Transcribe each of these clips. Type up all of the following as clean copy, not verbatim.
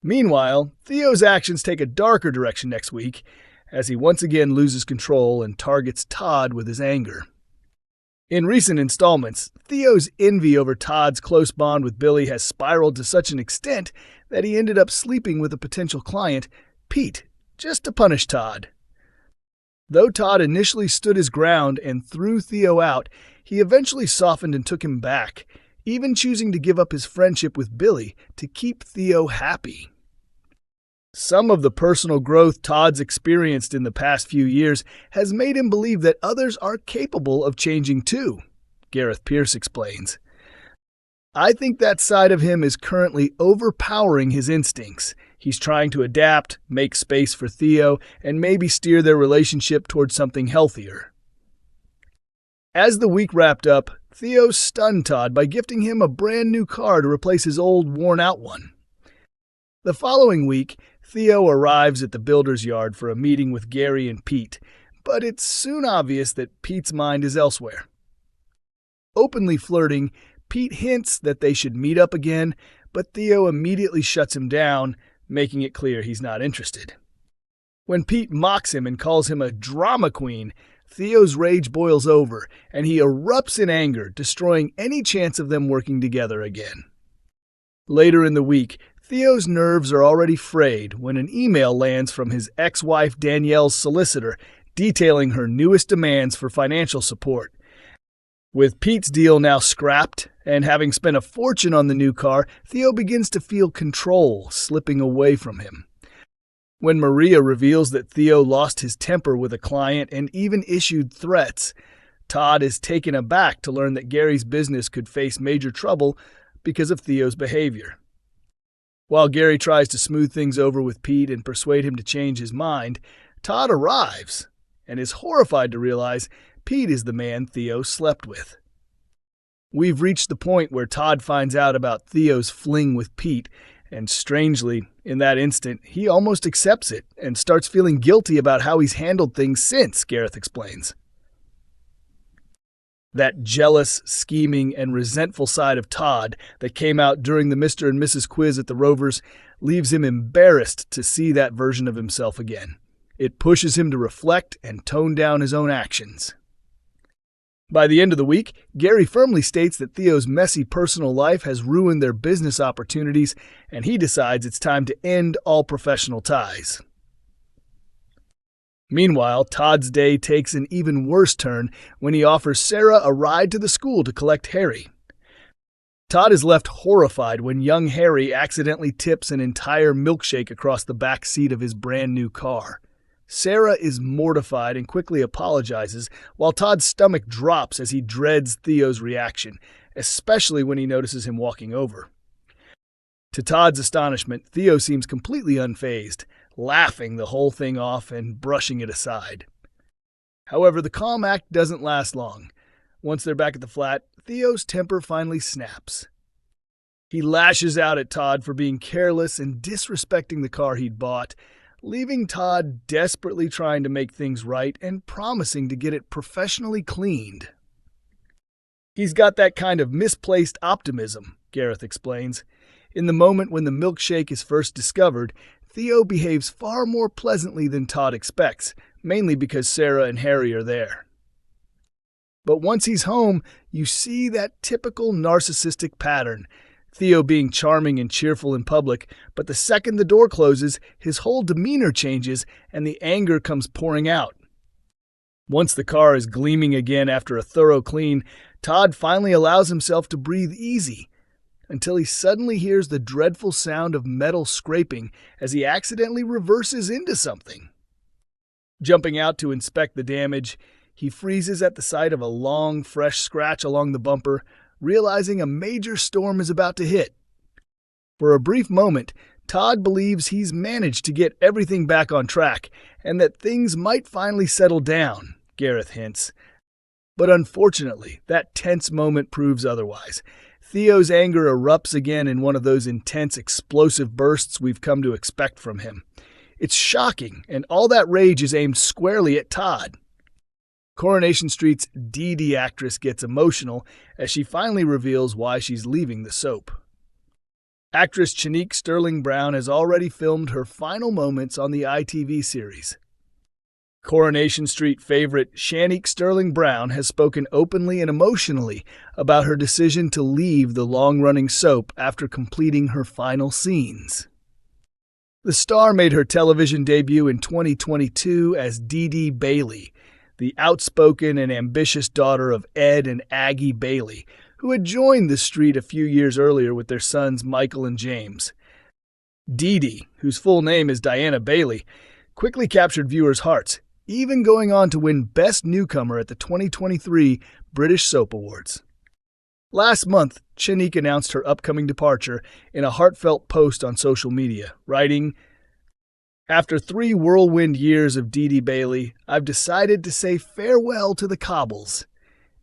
Meanwhile, Theo's actions take a darker direction next week as he once again loses control and targets Todd with his anger. In recent installments, Theo's envy over Todd's close bond with Billy has spiraled to such an extent that he ended up sleeping with a potential client, Pete, just to punish Todd. Though Todd initially stood his ground and threw Theo out, he eventually softened and took him back, even choosing to give up his friendship with Billy to keep Theo happy. Some of the personal growth Todd's experienced in the past few years has made him believe that others are capable of changing too, Gareth Pierce explains. I think that side of him is currently overpowering his instincts. He's trying to adapt, make space for Theo, and maybe steer their relationship towards something healthier. As the week wrapped up, Theo stunned Todd by gifting him a brand new car to replace his old, worn-out one. The following week, Theo arrives at the builder's yard for a meeting with Gary and Pete, but it's soon obvious that Pete's mind is elsewhere. Openly flirting, Pete hints that they should meet up again, but Theo immediately shuts him down, making it clear he's not interested. When Pete mocks him and calls him a drama queen, Theo's rage boils over, and he erupts in anger, destroying any chance of them working together again. Later in the week, Theo's nerves are already frayed when an email lands from his ex-wife Danielle's solicitor detailing her newest demands for financial support. With Pete's deal now scrapped, and having spent a fortune on the new car, Theo begins to feel control slipping away from him. When Maria reveals that Theo lost his temper with a client and even issued threats, Todd is taken aback to learn that Gary's business could face major trouble because of Theo's behavior. While Gary tries to smooth things over with Pete and persuade him to change his mind, Todd arrives and is horrified to realize Pete is the man Theo slept with. We've reached the point where Todd finds out about Theo's fling with Pete, and strangely, in that instant, he almost accepts it and starts feeling guilty about how he's handled things since, Gareth explains. That jealous, scheming, and resentful side of Todd that came out during the Mr. and Mrs. quiz at the Rovers leaves him embarrassed to see that version of himself again. It pushes him to reflect and tone down his own actions. By the end of the week, Gary firmly states that Theo's messy personal life has ruined their business opportunities, and he decides it's time to end all professional ties. Meanwhile, Todd's day takes an even worse turn when he offers Sarah a ride to the school to collect Harry. Todd is left horrified when young Harry accidentally tips an entire milkshake across the back seat of his brand new car. Sarah is mortified and quickly apologizes, while Todd's stomach drops as he dreads Theo's reaction, especially when he notices him walking over. To Todd's astonishment, Theo seems completely unfazed, laughing the whole thing off and brushing it aside. However, the calm act doesn't last long. Once they're back at the flat, Theo's temper finally snaps. He lashes out at Todd for being careless and disrespecting the car he'd bought, leaving Todd desperately trying to make things right and promising to get it professionally cleaned. He's got that kind of misplaced optimism, Gareth explains. In the moment when the milkshake is first discovered, Theo behaves far more pleasantly than Todd expects, mainly because Sarah and Harry are there. But once he's home, you see that typical narcissistic pattern. Theo being charming and cheerful in public, but the second the door closes, his whole demeanor changes and the anger comes pouring out. Once the car is gleaming again after a thorough clean, Todd finally allows himself to breathe easy, until he suddenly hears the dreadful sound of metal scraping as he accidentally reverses into something. Jumping out to inspect the damage, he freezes at the sight of a long, fresh scratch along the bumper, realizing a major storm is about to hit. For a brief moment, Todd believes he's managed to get everything back on track and that things might finally settle down, Gareth hints. But unfortunately, that tense moment proves otherwise. Theo's anger erupts again in one of those intense, explosive bursts we've come to expect from him. It's shocking, and all that rage is aimed squarely at Todd. Coronation Street's Dee Dee actress gets emotional as she finally reveals why she's leaving the soap. Actress Chanique Sterling Brown has already filmed her final moments on the ITV series. Coronation Street favorite Shanique Sterling Brown has spoken openly and emotionally about her decision to leave the long-running soap after completing her final scenes. The star made her television debut in 2022 as Dee Dee Bailey, the outspoken and ambitious daughter of Ed and Aggie Bailey, who had joined the street a few years earlier with their sons Michael and James. Dee Dee, whose full name is Diana Bailey, quickly captured viewers' hearts, even going on to win Best Newcomer at the 2023 British Soap Awards. Last month, Chanique announced her upcoming departure in a heartfelt post on social media, writing, "After 3 whirlwind years of Dee Dee Bailey, I've decided to say farewell to the cobbles.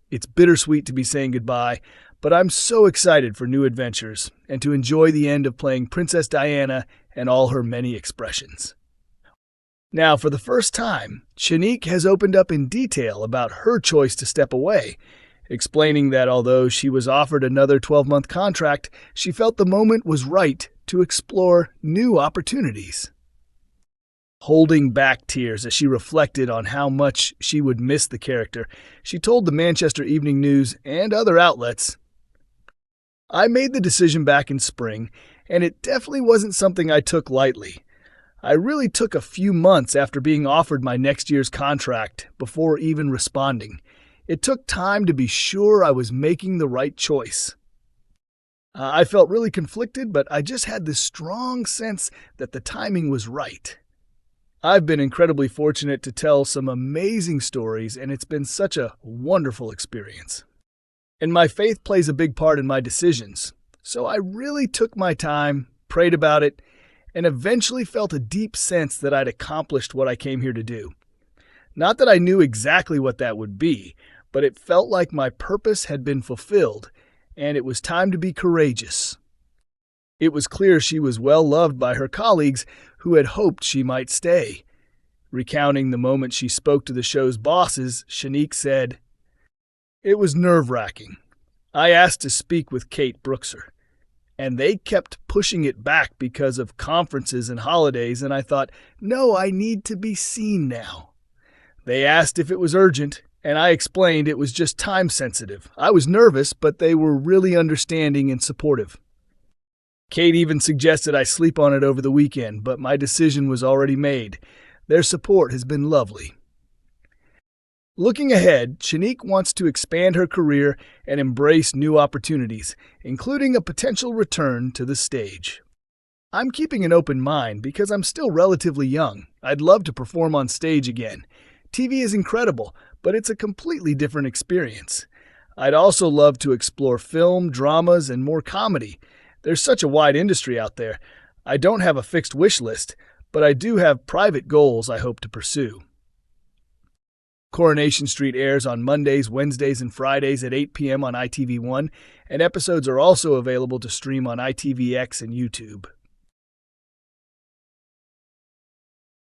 It's bittersweet to be saying goodbye, but I'm so excited for new adventures and to enjoy the end of playing Princess Diana and all her many expressions." Now, for the first time, Chanique has opened up in detail about her choice to step away, explaining that although she was offered another 12-month contract, she felt the moment was right to explore new opportunities. Holding back tears as she reflected on how much she would miss the character, she told the Manchester Evening News and other outlets, "I made the decision back in spring, and it definitely wasn't something I took lightly. I really took a few months after being offered my next year's contract before even responding. It took time to be sure I was making the right choice. I felt really conflicted, but I just had this strong sense that the timing was right. I've been incredibly fortunate to tell some amazing stories, and it's been such a wonderful experience. And my faith plays a big part in my decisions, so I really took my time, prayed about it, and eventually felt a deep sense that I'd accomplished what I came here to do. Not that I knew exactly what that would be, but it felt like my purpose had been fulfilled, and it was time to be courageous." It was clear she was well loved by her colleagues who had hoped she might stay. Recounting the moment she spoke to the show's bosses, Chanique said, "It was nerve-wracking. I asked to speak with Kate Brookser, and they kept pushing it back because of conferences and holidays, and I thought, no, I need to be seen now. They asked if it was urgent, and I explained it was just time-sensitive. I was nervous, but they were really understanding and supportive. Kate even suggested I sleep on it over the weekend, but my decision was already made. Their support has been lovely." Looking ahead, Chanique wants to expand her career and embrace new opportunities, including a potential return to the stage. "I'm keeping an open mind because I'm still relatively young. I'd love to perform on stage again. TV is incredible, but it's a completely different experience. I'd also love to explore film, dramas, and more comedy. There's such a wide industry out there. I don't have a fixed wish list, but I do have private goals I hope to pursue." Coronation Street airs on Mondays, Wednesdays, and Fridays at 8 p.m. on ITV1, and episodes are also available to stream on ITVX and YouTube.